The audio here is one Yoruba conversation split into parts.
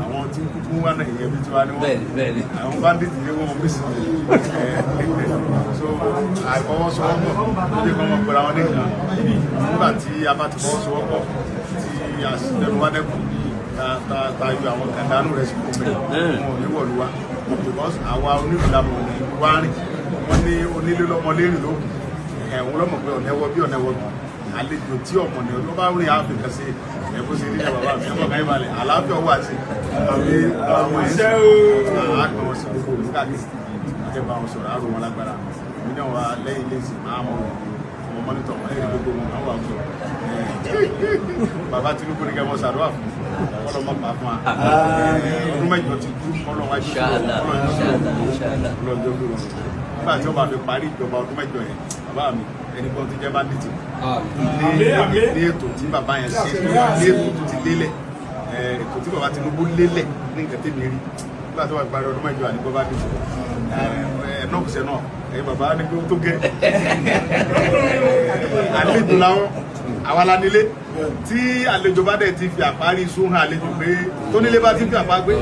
àwọn tí kúkú wà náà ìyẹn bí tí wà ní wọ́n àwọn bandit ní wọ́n bí sí so àìfọwọ́sowọ́pọ̀ lórí kan mọ̀ pẹ̀lú àwọn nìkan nígbà tí a bá ti fọwọ́sowọ́pọ̀ tí a sì lẹ́nu wá dẹ́kun tayọ àwọn kàdánù rẹ̀ sí kòmẹ̀ wọn ò ní wọ̀lú wa because àwa onílùlámọ̀ ní wá rìn wọ́n ní onílé lọ́mọ lérìn lókun ẹ̀wọ̀n lọ́mọ pé ọ̀nẹ́wọ́ bí ọ̀nẹ́wọ́ àlejò tí ọmọ ní ọdún bá rìn áfíríkà sí ẹ̀kọ́ sí ilé bàbá mi ẹ̀kọ́ kan ìbàlẹ̀ àlàáfíà wà sí àwọn ẹ̀ṣẹ́ àgbọn ọ̀sẹ̀ gbogbo olùkàkiri akẹ́bà wọn sọ̀rọ̀ àrùn wọn lágbára mi náà wà lẹ́yìn lẹ́sìn máa mọ̀ ọmọ mọ́nítọ̀ wọn ẹ̀rí gbogbo wọn àwọn àwọn sọ̀rọ̀ bàbá Tinubu ní kẹ́mọ́ sàdúrà fún ọlọ́mọ pa fún wa ọdún mẹ́jọ ti kú ọlọ́wájú ọlọ́jọ́ gbé wọn nígbà tí ó bá fi parí ìjọba ọdún mẹ́jọ yẹn bàbá mi ẹni kan ti jẹ́ bandit ní ètò tí bàbá yẹn ṣe ní ètò tó ti lélẹ̀ ètò tí bàbá Tinubu lélẹ̀ ní nǹkan tèmi rí nígbà tó wà parí ọdún mẹ́jọ àdìgbò bá dé náà kùsẹ̀ náà ẹ̀yin bàbá ní kí ó tó gẹ́ àlejò làwọn àwa la nílé tí àlejò bá dẹ̀ ti fi àparí sún hàn àlejò pé tó nílé bá ti fi àpá gbé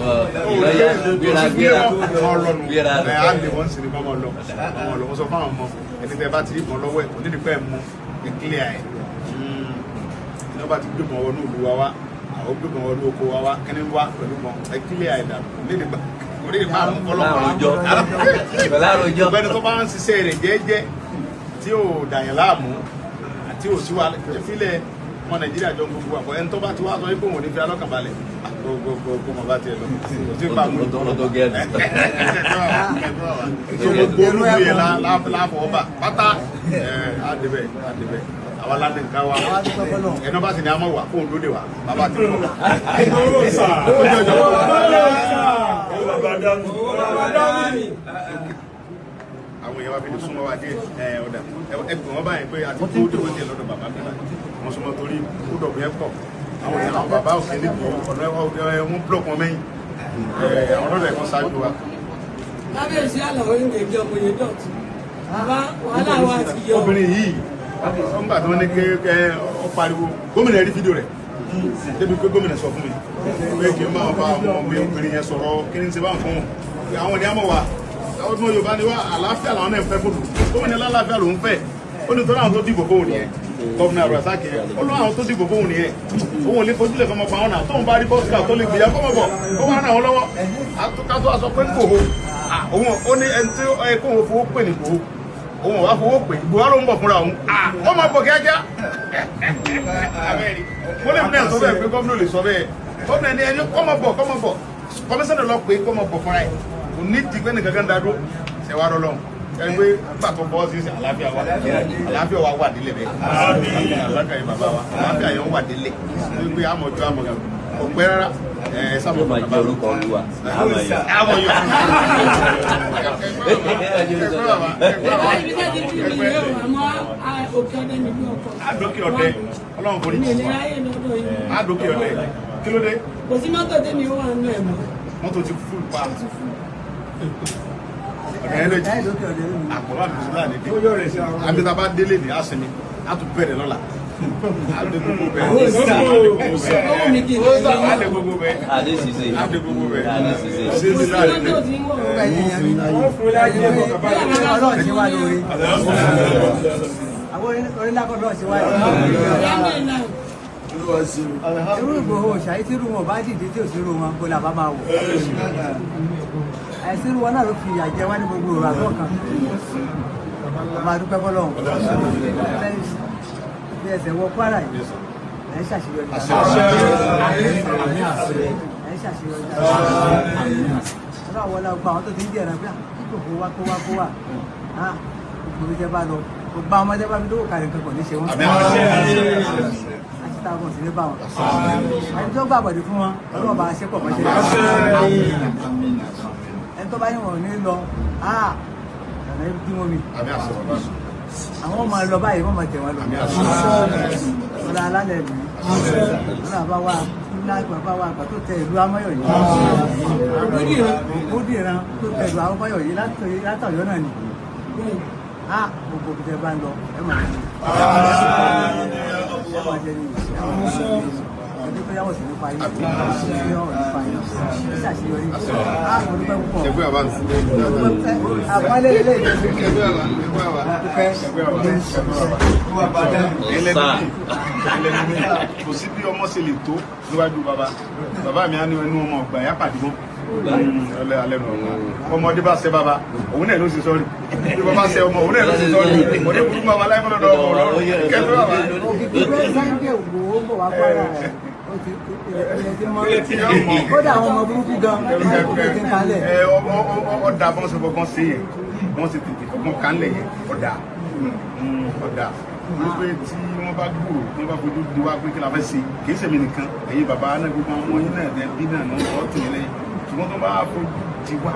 ọlọ́nu á lè wọ́n sì ní kọ́ mọ́ lọ wọ́n sọ fáwọn ọmọ ẹni tẹ́ bá ti rí kan lọ́wọ́ ẹ̀ kò ní nípa ẹ̀ mú ìkílẹ̀ ẹ̀ ní wọ́n bá ti gbé mọ́ wọnú ìlú wa wá àwọn gbé mọ́ wọnú oko wa wá kíní wá pẹ̀lú mọ́ ìkílẹ̀ ẹ̀ dànù ní nígbà orí ìpá mú ọlọ́pàá ọgbẹ́ni tó bá ń ṣiṣẹ́ rẹ̀ jẹ́jẹ́ tí ò dàyàn láàmú àti ò sí wa fílẹ̀ ọmọ Nàìjíríà jọ gbogbo àpọ̀ ẹni tó bá ti wá sọ wípé òun ò ní fi alọ́kànbalẹ̀ gbogbo mọ̀ bá tiẹ̀ lọ kò sí pa mú gbogbo olúwo yẹn láfọwọ́ bà pátá àdébẹ̀ àwa lánàá nǹkan wa ẹ̀nà bá sì ní a mọ̀ wà fóun lóde wa bàbá ti bọ̀. àwọn èèyàn wa fi lè súnmọ́ wa dé ọ̀dà ẹgbẹ̀rún wọn báyìí pé àti kó dòwò díẹ̀ lọ́dọ̀ bàbá mi báyìí wọ́n súnmọ́ torí kó dọ̀bù yẹn pọ̀ àwọn èèyàn àwọn bàbá òkè níbi ọ̀nà wọn blọọkì wọn mẹ́yìn àwọn ọ̀dọ̀ ẹ̀kọ́ ṣáájú wa. lábẹ́sí àlọ́ oúnjẹ jẹ́ ọmọ yẹn dọ̀tí wàhálà wa ti yọ. obìnrin yìí wọ́n gbà tí wọ́n ní kẹ́ ọ pariwo gómìnà rí fídíò rẹ̀ débi pé gómìnà sọ fún mi pé kí n máa bá ọmọ mi obìnrin yẹn sọ̀rọ̀ kí n ṣe bá ń fún àwọn ènìyàn mọ̀ wá ọdún Yorùbá ni wá àlàáfíà làwọn náà ń fẹ́ fòdù gómìnà lálàáfíà ló ń fẹ́ ó ní torí àwọn tó dìbò fóun nìyẹn gọ́vùnà Rasaki yẹn ó lọ àwọn tó dìbò fóun nìyẹn òun ò lè fojúlẹ̀ fọmọ pa wọn náà tóun bá rí bọ́sùkà tó lè gbìyà kọ́mọ̀ bọ̀ kó wá ràn wọ́n lọ́wọ́ àtúkàtú aṣọ pé ń kòho òun ó ní ẹni tí ó yẹ kó òun fowó pè ní kòho òun ò wá fowó pè Buhari ń bọ̀ fúnra òun ó máa bọ̀ kíákíá mo lè fún ẹ̀ sọ bẹ́ẹ̀ pé gómìnà lè sọ bẹ́ẹ̀ gómìnà ni ẹni kọ́mọ̀ bọ̀ kọmísánná lọ pé kọ́mọ̀ bọ̀ fúnra ẹ̀ kò ní ti pé nìkan kan dádó ṣe wá rọlọ́run ẹgbẹ́ pàtó bọ́ sí àlàáfíà wa wà délé bẹ́ẹ̀ àlàáfíà yẹn bàbá wa àlàáfíà yẹn wà délé ẹgbẹ́ àmọ̀jọ́ àmọ̀jọ́ kò pẹ́ rárá sábà máa jẹ́ orúkọ Olúwa àmọ̀yọ̀ àdókè ọ̀dẹ ọlọ́run kò ní tì wá àdókè ọ̀dẹ kí ló dé. kò sí mọ́tò tẹ́mi ó wà nínú ẹ̀ mọ́. mọ́tò ti fúl pa àpọ̀lọ́ àbísílẹ̀ àdédé àbíta bá délé ní àsìmí á tún bẹ̀rẹ̀ lọ́la Adé gbogbo bẹ́ẹ̀. Owó mi kì í ṣe Adé gbogbo bẹ́ẹ̀. Adé Cissé. Adé gbogbo bẹ́ẹ̀. Adé Cissé. Ṣé ti láàrin ní? Ọlọ́run ṣe wá lórí. Àwọn onílákọ̀ọ́dọ̀ ṣe wá lórí. Irú Ìgbòho ṣàyí tí irú wọn bá dìde tí ò sí irú wọn kó là bá máa wò. Àìsí irú wọn náà ló fi ìyà jẹ wá ní gbogbo ìrọ̀ àgọ́ kan. Ọba dúpẹ́ fọlọ́run. Bí ẹsẹ̀ wọ Kwara yìí, ẹ̀ ń ṣàṣeyọrí. Ẹ̀ ń ṣàṣeyọrí. Ọlọ́run wọlé ọgbà àwọn tó ti ń jẹ́ ẹ̀rọ pé kó wá. Gbogbo ìjẹ́ bá lọ. Gbogbo àwọn ọmọdé bá fi dókò kárí nǹkan kò ní ṣe wọ́n. Àti táwọn sì ní bá wọn. Ẹni tó gbàgbọ́dé fún wọn, ọlọ́run bá ṣe pọ̀ pẹ̀ṣẹ̀. Ẹni tó bá yín wọ̀n ní lọ, ọ̀nà ibi tí wọ́n mi. Àwọn máa lọ báyìí, wọ́n máa tẹ̀ wọ́n lọ. Ọ̀la alálẹ̀ mi. Ọ̀la bá wà bàbá wa àgbà tó tẹ ìlú Amáyọ̀ yìí. Ó dìran tó tẹ ìlú Amáyọ̀ yìí látọ̀yọ́ náà ni. Gbogbo ìjẹ bá ń lọ ẹ máa jẹ ní ọdún tó yàwó sí nípa yìí ṣàṣeyọrí olùpẹ̀ púpọ̀ àpálẹ̀ ilé kò sí bí ọmọ ṣe lè tó níwájú bàbá mi á ní ẹnu ọmọ ọgbà yá pàdé mọ́ alẹ́ nù ọmọdé bá ṣe bàbá òun náà ló ṣe sọ́ọ̀rì bí bàbá ṣe ọmọ òun náà ló ṣe sọ́ọ̀rì ọmọdé burúkú bàbá aláìmọ́ lọ́dọ̀ ọmọ ọ̀rọ̀ kẹfẹ́ bàbá. Kódà àwọn ọmọ burúkú gan ti ń kalẹ̀. Ọ̀dà bọ́n ṣe fọgbọ́n sí yẹn wọ́n ṣe tètè fọgbọ́n kálẹ̀ yẹn ọ̀dà wípé tí wọ́n bá gbòòrò tí wọ́n bá fojú di wá pé kí la fẹ́ ṣe kì í ṣèmi nìkan ẹ̀yin bàbá náà gbogbo àwọn ọmọ yín náà ẹ̀ bí náà náà ọ̀ tì yín lẹ́yìn ṣùgbọ́n tó bá fojú di wá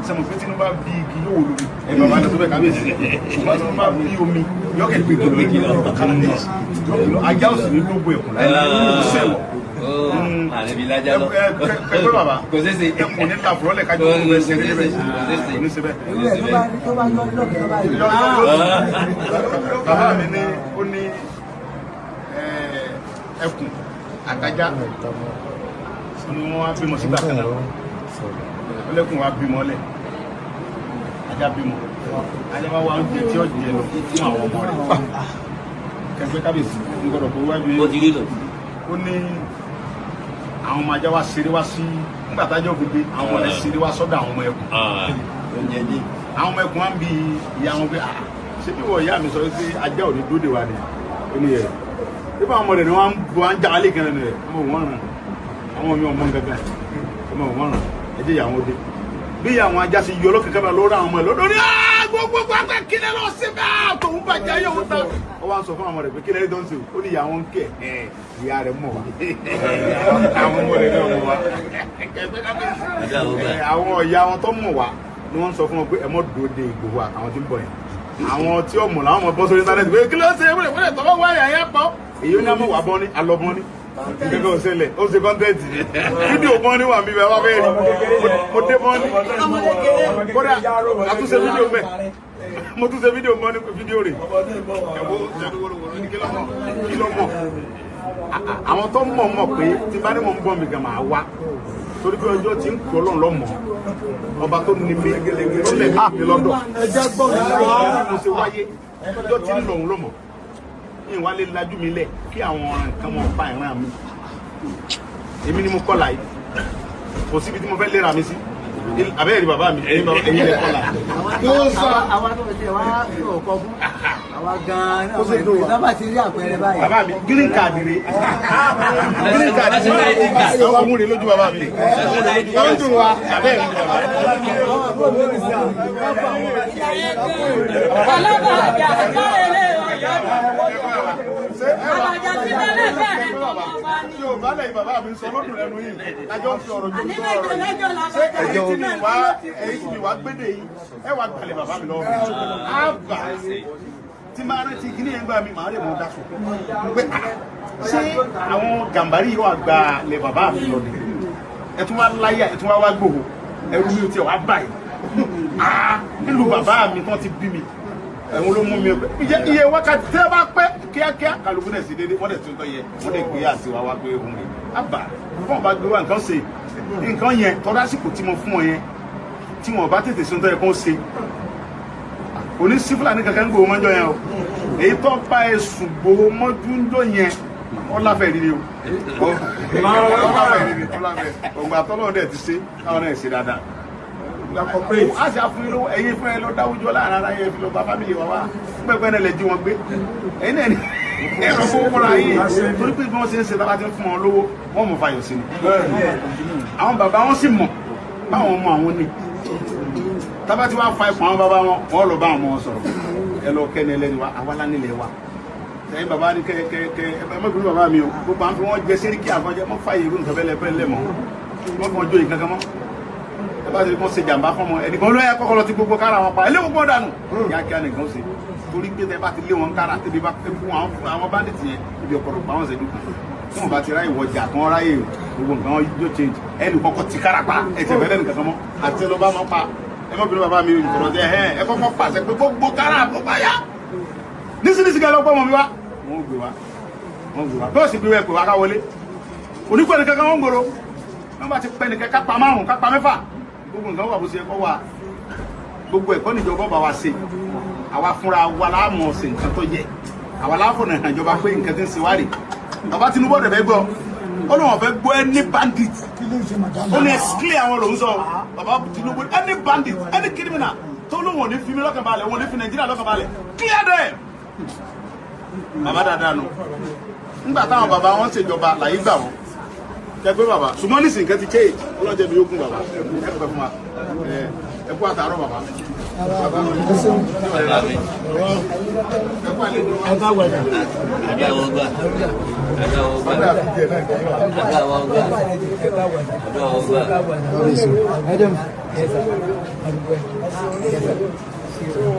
sẹ́mu pé tí wọ́n bá bí igi yóò wò lómi ẹ̀ bàbá náà tó bẹ̀ kábíyèsí ṣùgbọ́n tí wọ́n bá bí omi yọ̀kẹ́ gbé kìlọ̀ ajá òsì ní gbogbo ẹ̀kún láyé sẹ́wọ̀ kẹgbẹ́ bàbá ẹkùn ní làbúrọ́lẹ̀ kájọ ọdún rẹ̀ ṣẹlẹ̀ rẹ̀ ní síbẹ̀. Bàbá mi ní ó ní ẹkùn àtajá ni wọ́n wá bímọ sígbà kan náà ọlẹ́kùn wa bímọ lẹ̀ ajá bímọ ajá bá wà ń jẹ tí ó jẹ lọ fún àwọn ọmọ rẹ̀ kẹgbẹ́ kábíyèsí ń gbọdọ̀ kó wájú yẹn ó ní àwọn ọmọ ajá wa ṣeré wá sí nígbà tájọ́ gbogbo àwọn ọmọ rẹ̀ ṣeré wá sọ́dọ̀ àwọn ọmọ ẹkùn àwọn ọmọ ẹkùn wa ń bi ìyá wọn pé ṣé bí wọ́n ìyá mi sọ pé ajá ò ní dóde wa ni ó ní ẹ̀ bí wọ́n ọmọ rẹ̀ ni wọ́n ń já alẹ́ kan rẹ̀ ọmọ òun ràn àwọn mi ọmọ gángan ọmọ òun ràn ẹjẹ́ ìyá wọn dé bí àwọn ajá ṣe yọ ọlọ́kẹ́kẹ́ bá lọ́rọ̀ àwọn ọmọ ẹ̀ lọ́dọ̀ ní gbogbo gbàgbẹ́ kílẹ̀ lọ sí bẹ́ẹ̀ tòun bàjẹ́ yóò tán ó wá ń sọ fún àwọn rẹ̀ pé kílẹ̀ tó ń sè ó ní ìyá wọn kẹ̀ ìyá rẹ̀ mọ̀ wá àwọn ọmọ rẹ̀ náà mọ̀ wá àwọn ìyá wọn tó mọ̀ wá ni wọ́n sọ fún wọn pé ẹ mọ̀ dòde Ìgbòho àtàwọn tí ń bọ̀ yẹn àwọn tí ó mọ̀ làwọn ọmọ bọ́ sórí íńtánẹ́ẹ̀tì pé kí ló ṣe wílẹ̀ tọ́wọ́ wáyà yẹn pọ̀ èyí ó ní àmọ́ wà bọ́ ní alọ́bọ́n ní gẹ́gẹ́ òṣèlè ó ṣe kọ́ńtẹ́ǹtì fídíò bọ́n ní wà mí bẹ́ẹ̀ wá bẹ́ẹ̀ rí mo dé bọ́n ní kódà àtúnṣe fídíò bẹ́ẹ̀ mo tún ṣe fídíò bọ́n ní fídíò rẹ̀ kí ló mọ̀ àwọn tó mọ̀ pé tí bá ní mọ̀ ń bọ̀ mi gan máa wá torí pé ọjọ́ tí ń kú ọlọ́run lọ́mọ ọba tó ní mi tó lẹ̀ mí lọ́dọ̀ mo ṣe wáyé ọjọ́ tí ń lọ́run lọ́mọ ìwà lè lajú mi lẹ̀ kí àwọn nǹkan mọ̀ pa ìran mi èmi ni mo kọ́ láyé kò síbi tí mo fẹ́ lera mi sí abẹ́rẹ́ rí bàbá mi ẹ̀yin lè kọ́ láyé. Àwa tó ṣe wá ọkọ fún àwa gan-an náà wọ́n èdè sábà ti rí àpẹẹrẹ báyìí. Bàbá mi green card rè green card rè ọmọ rè lójú bàbá mi ó ń dùn wa abẹ́rẹ́ rí bàbá Yorùbá lẹ́yìn bàbá mi sọ lódùn lẹ́nu yìí lájọ́ ń fi ọ̀rọ̀ jù ṣé èyí tí mi wá gbédè yìí ẹ wá gbalẹ̀ bàbá mi lọ́wọ́ àgbà tí máa rántí kí ní ẹ̀ ń gbà mí màá lè mọ̀ dáṣọ pé ṣé àwọn gàmbàrí yìí wà gba lẹ̀ bàbá mi lọ ni ẹ tún wá láyà ẹ tún wá Gbòho ẹrú mi ò tiẹ̀ wá báyìí nílùú bàbá mi tán ti bí mi ẹ̀hún ló mú mi iye wákàtí tí a bá pẹ́ kíákíá kálukú náà sí déédéé wọ́n dẹ̀ tó tọ́ yẹ wọ́n dẹ̀ gbé àti wá wá pé òun rè ábà fún ọba gbé wá nǹkan ṣe nǹkan yẹn tọ́lásìkò tí mo fún ọ yẹn tí wọn bá tètè sọ́ńtọ́ yẹ kó ṣe òní sí Fúlàní kankan gbòó mọ́jọ́ yẹn o èyí tó bá ẹ̀sùn gbòó mọ́júńjọ́ yẹn ọláfẹ́ rí ni o ọláfẹ́ rí ni ọláfẹ́ ọgbà tọ́lọ́ dẹ̀ ti ṣe káwọn náà ṣe dáadáa a ṣe àfúnni lówó ẹ̀yin fún ẹ ló dáwùjọ láàrin ara yẹn fi lọ bá fámìlì wa wá pẹ́pẹ́ náà lè jí wọn gbé ẹ̀yin náà ni ẹ̀rọ fowó fúnra yìí torí pé bí wọ́n ṣe ń ṣe tábà ti ń fún wọn lówó wọ́n mọ̀ fàyọ̀ sí ni àwọn bàbá wọn sì mọ̀ báwọn ọmọ àwọn ni tábà tí wàá fa ipò àwọn bàbá wọn wọ́n lọ bá àwọn ọmọ wọn sọ̀rọ̀ ẹ lọ kẹ́ni ẹlẹ́ni wa àwa lánìlẹ̀ wa ẹ̀yin bàbá ní kẹ́kẹ́kẹ́ ẹ má bínú bàbá mi o gbogbo àwọn fi wọ́n jẹ sẹ́ríkì àfọ́jẹ́ mọ́ fàyè irú nǹkan bẹ́ẹ̀ mọ́ wọ́n fi wọ́n jó ìkankan mọ́ ẹ bá ti kọ́ ṣe jàǹbá fún ọmọ ẹnìkan ló yẹ kọ́kọ́ lọ ti gbogbo kára wọn pa ẹ lé gbogbo dànù kíákíá nìkan ṣe torí pé tẹ bá ti lé wọn kára tẹbi bá fún àwọn bandits yẹn ibi ọ̀pọ̀lọpọ̀ àwọn ṣẹ́jú kan tí wọn bá ti ráyè wọjà kí wọn ráyè gbogbo nǹkan yóò change ẹnì kọ́kọ́ ti kára pa ẹ̀jẹ̀ bẹ́ẹ̀ nìkan kan mọ́ àti ẹ lọ bá wọn pa ẹ má bínú bàbá mi ìtọ̀rọ̀ jẹ ẹ kọ́kọ́ pàṣẹ pé gbogbo kára àbọ̀ bá yá nísìnyí kẹ́ lọ gbọ́ mọ́ mi wá wọ́n gbé wa bí ó sì gbé wa pè wá ká wọlé oníkùn ẹnìkan kan wọ́n gbòòrò wọ́n bá ti pẹ́ nìkan kápá márùn-ún kápá mẹ́fà gbogbo nǹkan wà bó ṣe ẹ̀kọ́ wà gbogbo ẹ̀kọ́ níjọba bá wa ṣe àwa fúnra wa láàmọ̀ ṣe nǹkan tó yẹ àwa láàfọ̀nà ìjọba pé nǹkan ti ń ṣe wá rè bàbá Tinubu ọ̀dẹ̀ fẹ́ gbọ́ ó lóun fẹ́ gbọ́ ẹni bandit ó ní clear àwọn lòún sọ bàbá Tinubu ẹni bandit ẹni criminal tó lóun ò ní fi mí lọ́kàn balẹ̀ wọn ò ní fi Nàìjíríà lọ́kàn balẹ̀ clear them bàbá dáadáa nù nígbà táwọn bàbá wọn ṣèjọba làyí gbà wọn kẹgbẹ́ bàbá ṣùgbọ́n ní sìnkẹ́ ti kéèjì ọlọ́jẹ́ mi yóò gún bàbá ẹ pẹ́ fún wa ẹ kú àtàárọ̀ bàbá.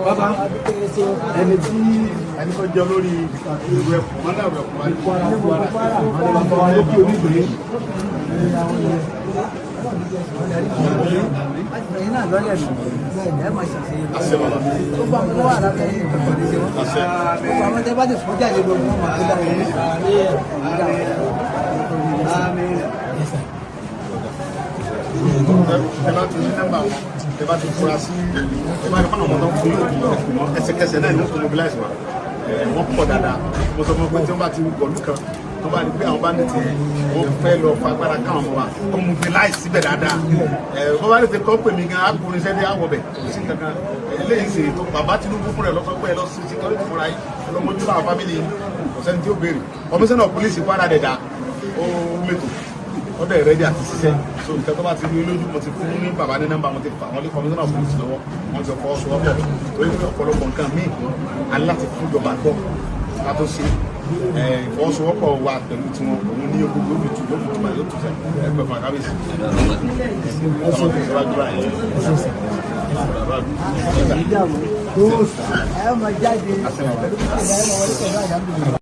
Bàbá ẹni tí ẹni tó jẹ lórí ìlú ẹkùn mọ́nà ẹkùn wa lókè onígbèrè ẹ̀yin náà lọ́lẹ̀ nù ẹ̀ máa ṣàṣeyọrí tó bá wọn wà lábẹ́ yìí nǹkan kan ní ṣe wọ́n tó bá wọn tẹ́ bá ti fún jáde gbogbo wọn máa tó dára ní ẹ bá ti ní nọ́mbà wọn ẹ bá ti fura sí ẹ bá ti fún àwọn ọmọ tó ń fún yóò ẹsẹ̀kẹsẹ̀ náà ní wọ́n tó mobilize wa wọ́n pọ̀ dáadáa mo sọ fún pé tí wọ́n bá ti wọ̀lú kan tó bá ní pé àwọn bá ní ti wọ́n fẹ́ lọ fagbára káwọn ọmọ wa wọ́n mobilize síbẹ̀ dáadáa wọ́n bá ní ti kọ́ pè mí gan akùnrin sẹ́dí àwọ̀ bẹ̀ kò sí kankan eléyìí sì tó bàbá Tinubu fúnra ẹ̀ lọ́sọ pé ẹ lọ sí security fúnra yìí ọlọ́mọdé àwọn fámìlì ọ̀sẹ́ni tí ó béèrè komisanna police Kwara dẹ̀dá ó mẹ́tò ọdẹ rẹ di àti ṣiṣẹ́ so nǹkan tó bá ti rí lójú mo ti fún ní bàbá ní nọ́mbà mo ti fà wọn lé komisanna police lọ́wọ́ wọn ti fọwọ́ sọ wọ́pọ̀ lórí ọ̀pọ̀lọpọ̀ nǹkan míì aláti fún ìjọba gbọ́ ká tó ṣe ìfọwọ́sowọ́pọ̀ wa pẹ̀lú tiwọn òun ní gbogbo òfìtú lófìtúmọ̀ yóò tún ẹgbẹ́ fún akábíyèsí. ẹ máa jáde pẹ̀lú